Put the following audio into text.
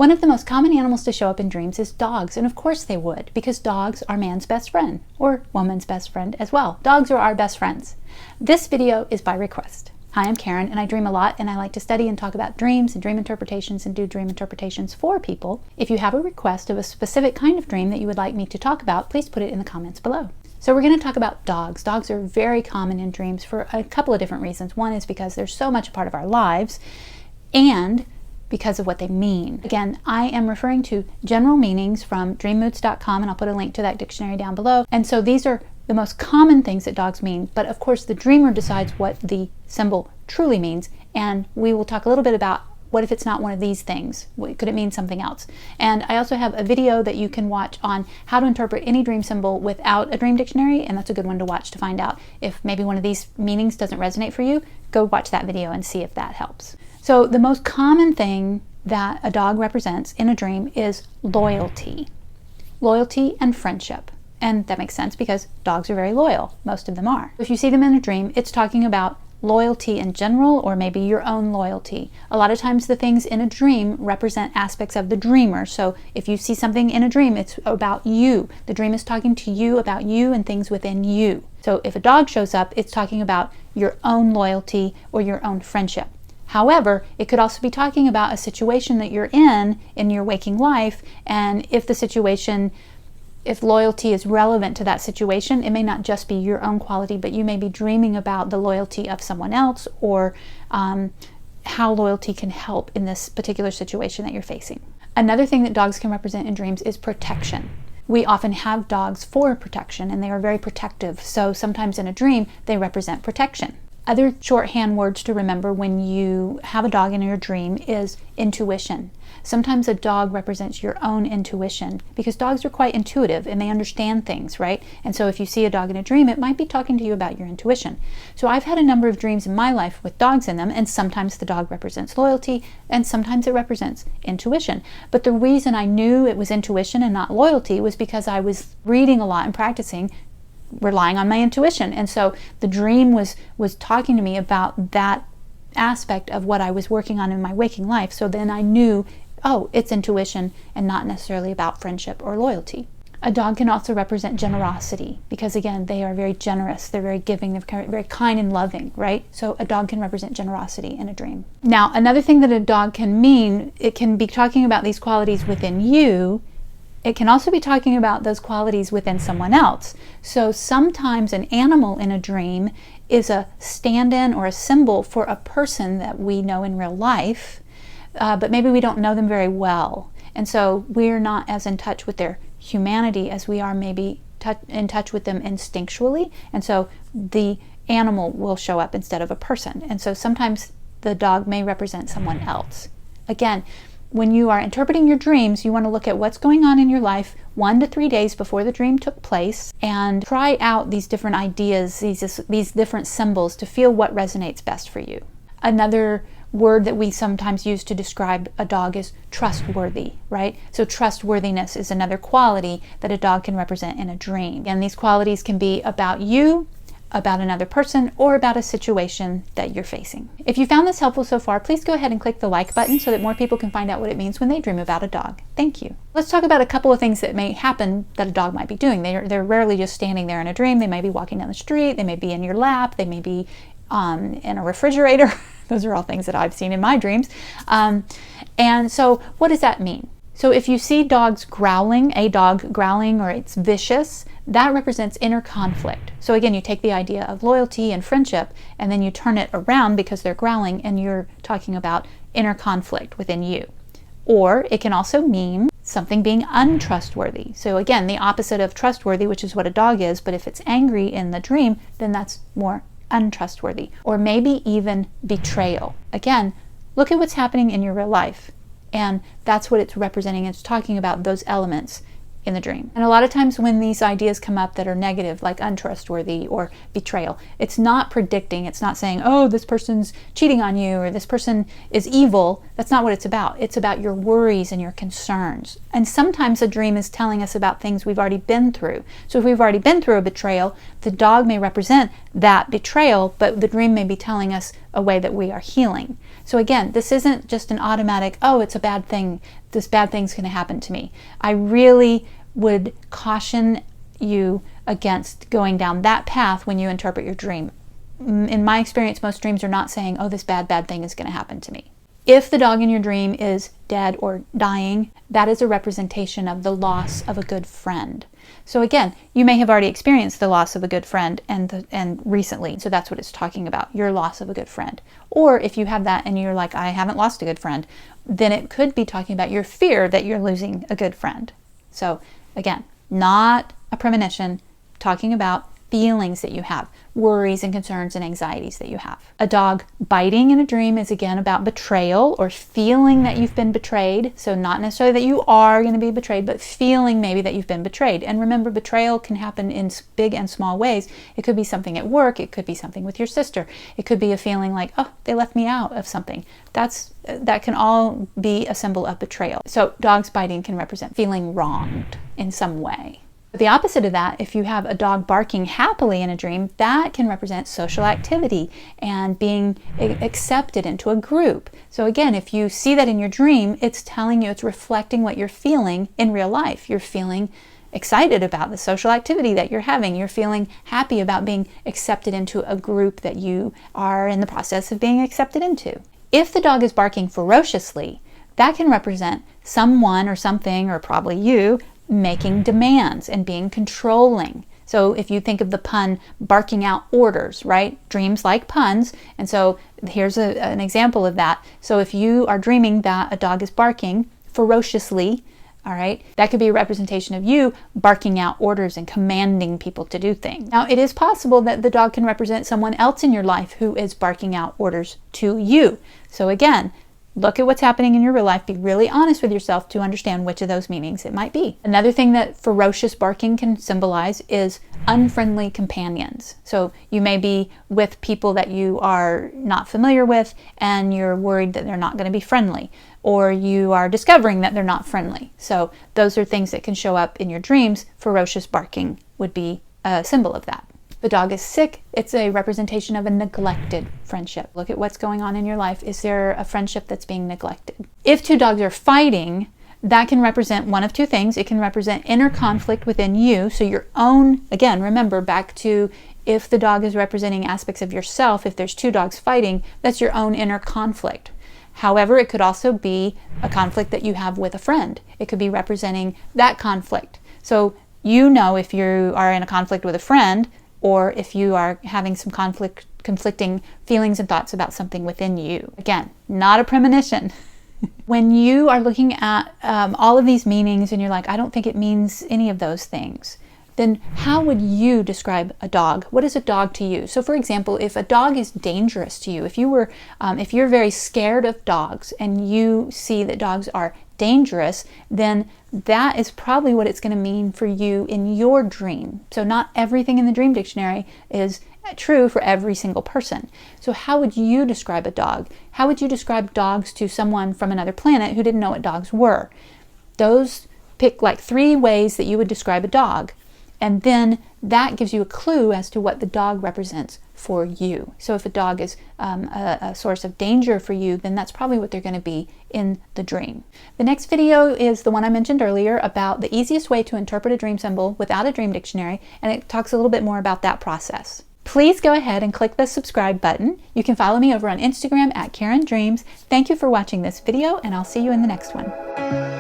One of the most common animals to show up in dreams is dogs, and of course they would, because dogs are man's best friend, or woman's best friend as well. Dogs are our best friends. This video is by request. Hi, I'm Karen, and I dream a lot, and I like to study and talk about dreams and dream interpretations and do dream interpretations for people. If you have a request of a specific kind of dream that you would like me to talk about, please put it in the comments below. So we're going to talk about dogs. Dogs are very common in dreams for a couple of different reasons. One is because they're so much a part of our lives, and because of what they mean. Again, I am referring to general meanings from dreammoods.com, and I'll put a link to that dictionary down below. And so these are the most common things that dogs mean, but of course the dreamer decides what the symbol truly means, and we will talk a little bit about what if it's not one of these things? Could it mean something else? And I also have a video that you can watch on how to interpret any dream symbol without a dream dictionary, and that's a good one to watch to find out if maybe one of these meanings doesn't resonate for you. Go watch that video and see if that helps. So the most common thing that a dog represents in a dream is loyalty. Loyalty and friendship. And that makes sense because dogs are very loyal. Most of them are. If you see them in a dream, it's talking about loyalty in general, or maybe your own loyalty. A lot of times the things in a dream represent aspects of the dreamer. So if you see something in a dream, it's about you. The dream is talking to you about you and things within you. So if a dog shows up, it's talking about your own loyalty or your own friendship. However, it could also be talking about a situation that you're in your waking life, and if loyalty is relevant to that situation, it may not just be your own quality, but you may be dreaming about the loyalty of someone else, or how loyalty can help in this particular situation that you're facing. Another thing that dogs can represent in dreams is protection. We often have dogs for protection, and they are very protective. So sometimes in a dream, they represent protection. Other shorthand words to remember when you have a dog in your dream is intuition. Sometimes a dog represents your own intuition, because dogs are quite intuitive and they understand things, right? And so if you see a dog in a dream, it might be talking to you about your intuition. So I've had a number of dreams in my life with dogs in them, and sometimes the dog represents loyalty and sometimes it represents intuition. But the reason I knew it was intuition and not loyalty was because I was reading a lot and practicing, relying on my intuition. And so the dream was talking to me about that aspect of what I was working on in my waking life. So then I knew, oh, it's intuition and not necessarily about friendship or loyalty. A dog can also represent generosity, because again, they are very generous, they're very giving, they're very kind and loving, right? So a dog can represent generosity in a dream. Now, another thing that a dog can mean, it can be talking about these qualities within you. It can also be talking about those qualities within someone else. So sometimes an animal in a dream is a stand-in or a symbol for a person that we know in real life, but maybe we don't know them very well. And so we're not as in touch with their humanity as we are maybe in touch with them instinctually. And so the animal will show up instead of a person. And so sometimes the dog may represent someone else. Again, when you are interpreting your dreams, you want to look at what's going on in your life 1 to 3 days before the dream took place, and try out these different ideas, these different symbols, to feel what resonates best for you. Another word that we sometimes use to describe a dog is trustworthy, right? So trustworthiness is another quality that a dog can represent in a dream. And these qualities can be about you, about another person, or about a situation that you're facing. If you found this helpful so far, please go ahead and click the like button so that more people can find out what it means when they dream about a dog. Thank you. Let's talk about a couple of things that may happen that a dog might be doing. They're rarely just standing there in a dream. They may be walking down the street, they may be in your lap, they may be in a refrigerator. Those are all things that I've seen in my dreams. And so what does that mean? So if you see dogs growling, a dog growling, or it's vicious, that represents inner conflict. So again, you take the idea of loyalty and friendship, and then you turn it around because they're growling, and you're talking about inner conflict within you. Or it can also mean something being untrustworthy. So again, the opposite of trustworthy, which is what a dog is, but if it's angry in the dream, then that's more untrustworthy. Or maybe even betrayal. Again, look at what's happening in your real life, and that's what it's representing. It's talking about those elements in the dream. And a lot of times when these ideas come up that are negative, like untrustworthy or betrayal, it's not predicting, it's not saying, oh, this person's cheating on you or this person is evil. That's not what it's about. It's about your worries and your concerns. And sometimes a dream is telling us about things we've already been through. So if we've already been through a betrayal, the dog may represent that betrayal, but the dream may be telling us a way that we are healing. So again, this isn't just an automatic, oh, it's a bad thing. this bad thing's going to happen to me. I really would caution you against going down that path when you interpret your dream. In my experience, most dreams are not saying, oh, this bad thing is going to happen to me. If the dog in your dream is dead or dying, that is a representation of the loss of a good friend. So again, you may have already experienced the loss of a good friend and recently, so that's what it's talking about, your loss of a good friend. Or if you have that and you're like, I haven't lost a good friend, then it could be talking about your fear that you're losing a good friend. So again, not a premonition, talking about feelings that you have, worries and concerns and anxieties that you have. A dog biting in a dream is again about betrayal or feeling that you've been betrayed. So not necessarily that you are going to be betrayed, but feeling maybe that you've been betrayed. And remember, betrayal can happen in big and small ways. It could be something at work. It could be something with your sister. It could be a feeling like, oh, they left me out of something. That can all be a symbol of betrayal. So dogs biting can represent feeling wronged in some way. The opposite of that, if you have a dog barking happily in a dream, that can represent social activity and being accepted into a group. So again, if you see that in your dream, it's telling you, it's reflecting what you're feeling in real life. You're feeling excited about the social activity that you're having. You're feeling happy about being accepted into a group that you are in the process of being accepted into. If the dog is barking ferociously, that can represent someone or something, or probably you, making demands and being controlling. So if you think of the pun barking out orders, right? Dreams like puns. And so here's an example of that. So if you are dreaming that a dog is barking ferociously, all right, that could be a representation of you barking out orders and commanding people to do things. Now, it is possible that the dog can represent someone else in your life who is barking out orders to you. So again, look at what's happening in your real life. Be really honest with yourself to understand which of those meanings it might be. Another thing that ferocious barking can symbolize is unfriendly companions. So you may be with people that you are not familiar with and you're worried that they're not going to be friendly, or you are discovering that they're not friendly. So those are things that can show up in your dreams. Ferocious barking would be a symbol of that. The dog is sick, it's a representation of a neglected friendship. Look at what's going on in your life. Is there a friendship that's being neglected? If two dogs are fighting, that can represent one of two things. It can represent inner conflict within you. So your own, again, remember back to if the dog is representing aspects of yourself, if there's two dogs fighting, that's your own inner conflict. However, it could also be a conflict that you have with a friend. It could be representing that conflict. So you know if you are in a conflict with a friend, or if you are having some conflicting feelings and thoughts about something within you. Again, not a premonition. When you are looking at all of these meanings and you're like, I don't think it means any of those things, then how would you describe a dog? What is a dog to you? So for example, if a dog is dangerous to you, if you're very scared of dogs and you see that dogs are dangerous, then that is probably what it's going to mean for you in your dream. So not everything in the dream dictionary is true for every single person. So how would you describe a dog? How would you describe dogs to someone from another planet who didn't know what dogs were? Pick like 3 ways that you would describe a dog. And then that gives you a clue as to what the dog represents for you. So if a dog is a source of danger for you, then that's probably what they're going to be in the dream. The next video is the one I mentioned earlier about the easiest way to interpret a dream symbol without a dream dictionary, and it talks a little bit more about that process. Please go ahead and click the subscribe button. You can follow me over on Instagram at Caryndreams. Thank you for watching this video, and I'll see you in the next one.